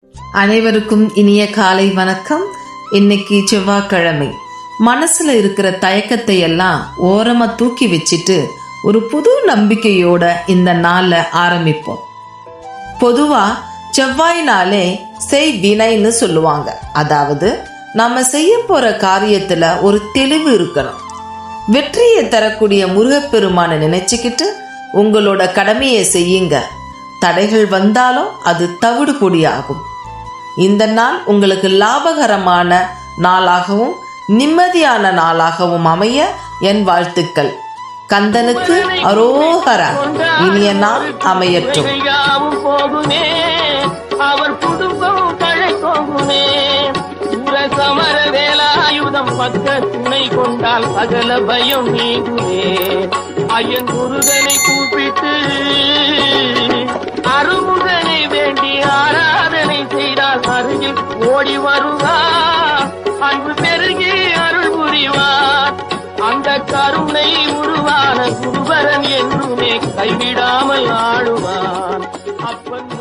அனைவருக்கும் இனிய காலை வணக்கம். இன்னைக்கு செவ்வாய்க்கிழமை. மனசுல இருக்கிற தயக்கத்தை எல்லாம் ஓரமா தூக்கி வச்சுட்டு ஒரு புது நம்பிக்கையோட இந்த நாள ஆரம்பிப்போம். பொதுவா செவ்வாய்னாலே செய் வினைன்னு சொல்லுவாங்க. அதாவது நம்ம செய்ய போற காரியத்துல ஒரு தெளிவு இருக்கணும். வெற்றியை தரக்கூடிய முருகப்பெருமான நினைச்சுக்கிட்டு உங்களோட கடமையை செய்யுங்க. தடைகள் வந்தாலும் அது தவிடு பொடியாகும். இந்த நாள் உங்களுக்கு லாபகரமான நாளாகவும் நிம்மதியான நாளாகவும் அமைய என் வாழ்த்துக்கள். கந்தனுக்கு அரோகரா. இனிய நாள் அமையட்டும். அவர் குடும்பம் தழைக்கோகுமே. சமர வேலாயுதம் பக்க துணை கொண்டால் சகல பயம் நீங்குமே. ஐயன் முருகனை கூப்பிட்டு அருமுகனை வேண்டி ஆராதனை செய்தால் அருகில் ஓடி வருவார். அன்பு பெருகி அருள் புரிவார். அந்த கருணை உருவான குருவரன் என்றுமே கைவிடாமல் ஆடுவார். அப்பன்